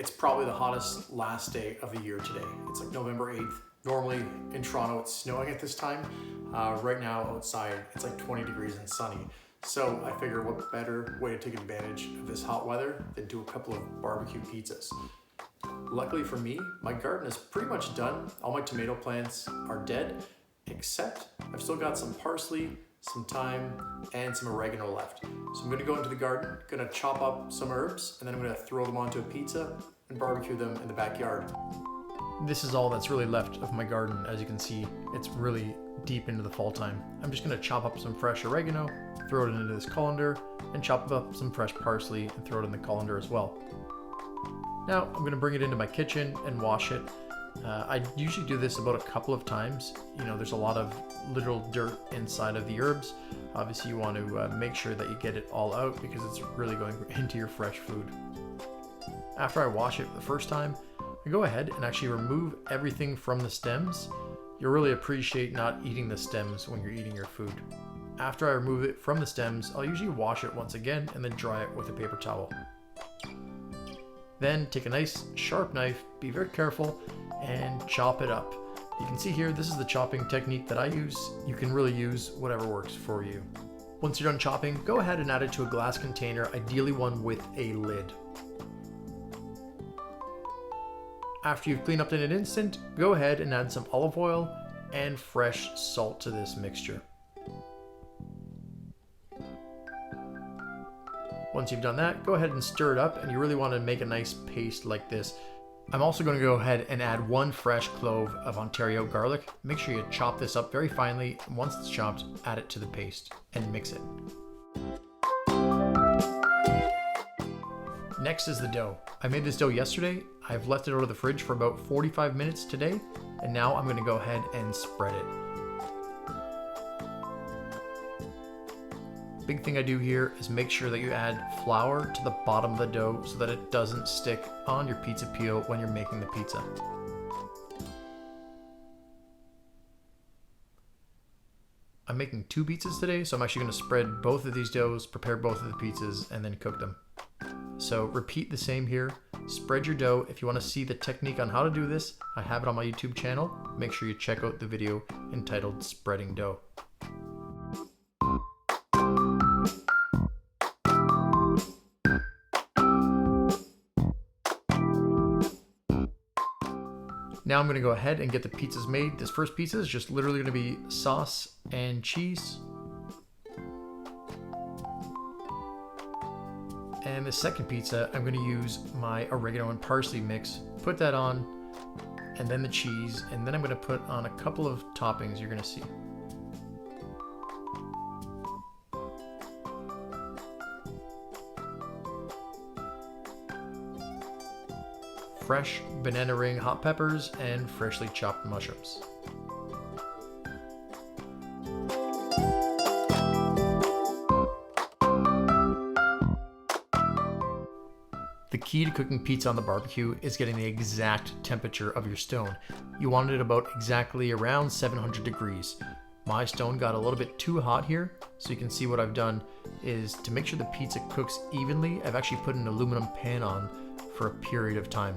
It's probably the hottest last day of the year today. It's like November 8th. Normally in Toronto it's snowing at this time. Right now outside it's like 20 degrees and sunny. So I figure what better way to take advantage of this hot weather than do a couple of BBQ pizzas. Luckily for me, my garden is pretty much done. All my tomato plants are dead, except I've still got some parsley, some thyme, and some oregano left. So I'm gonna go into the garden, gonna chop up some herbs, and then I'm gonna throw them onto a pizza and barbecue them in the backyard. This is all that's really left of my garden. As you can see, it's really deep into the fall time. I'm just gonna chop up some fresh oregano, throw it into this colander, and chop up some fresh parsley and throw it in the colander as well. Now I'm gonna bring it into my kitchen and wash it. I usually do this about a couple of times. You know, there's a lot of literal dirt inside of the herbs. Obviously you want to make sure that you get it all out because it's really going into your fresh food. After I wash it the first time, I go ahead and actually remove everything from the stems. You'll really appreciate not eating the stems when you're eating your food. After I remove it from the stems, I'll usually wash it once again and then dry it with a paper towel. Then take a nice sharp knife, be very careful, and chop it up. You can see here, this is the chopping technique that I use. You can really use whatever works for you. Once you're done chopping, go ahead and add it to a glass container, ideally one with a lid. After you've cleaned up in an instant, go ahead and add some olive oil and fresh salt to this mixture. Once you've done that, go ahead and stir it up, and you really want to make a nice paste like this. I'm also going to go ahead and add 1 fresh clove of Ontario garlic. Make sure you chop this up very finely, and once it's chopped, add it to the paste and mix it. Next is the dough. I made this dough yesterday. I've left it out of the fridge for about 45 minutes today, and now I'm going to go ahead and spread it. Big thing I do here is make sure that you add flour to the bottom of the dough so that it doesn't stick on your pizza peel when you're making the pizza. I'm making 2 pizzas today, so I'm actually going to spread both of these doughs, prepare both of the pizzas, and then cook them. So repeat the same here. Spread your dough. If you want to see the technique on how to do this, I have it on my YouTube channel. Make sure you check out the video entitled Spreading Dough. Now I'm going to go ahead and get the pizzas made. This first pizza is just literally going to be sauce and cheese. And the second pizza, I'm going to use my oregano and parsley mix. Put that on, and then the cheese, and then I'm going to put on a couple of toppings you're going to see. Fresh banana ring hot peppers and freshly chopped mushrooms. The key to cooking pizza on the barbecue is getting the exact temperature of your stone. You want it about exactly around 700 degrees. My stone got a little bit too hot here, so you can see what I've done is to make sure the pizza cooks evenly, I've actually put an aluminum pan on for a period of time.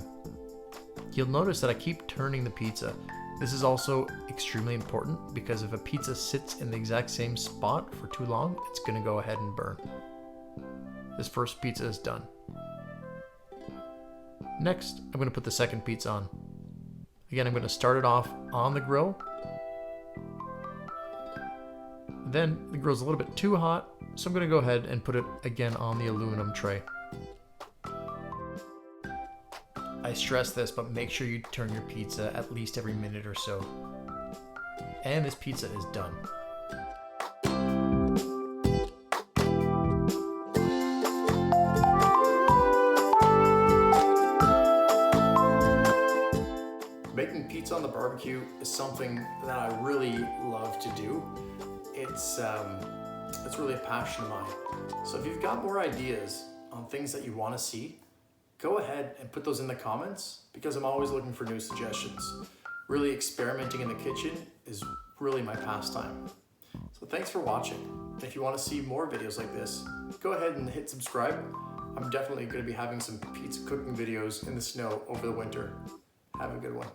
You'll notice that I keep turning the pizza. This is also extremely important because if a pizza sits in the exact same spot for too long, it's going to go ahead and burn. This first pizza is done. Next, I'm going to put the second pizza on. Again, I'm going to start it off on the grill. Then the grill's a little bit too hot, so I'm going to go ahead and put it again on the aluminum tray. I stress this, but make sure you turn your pizza at least every minute or so. And this pizza is done. Making pizza on the barbecue is something that I really love to do. It's really a passion of mine. So if you've got more ideas on things that you want to see, go ahead and put those in the comments because I'm always looking for new suggestions. Really experimenting in the kitchen is really my pastime. So thanks for watching. If you want to see more videos like this, go ahead and hit subscribe. I'm definitely going to be having some pizza cooking videos in the snow over the winter. Have a good one.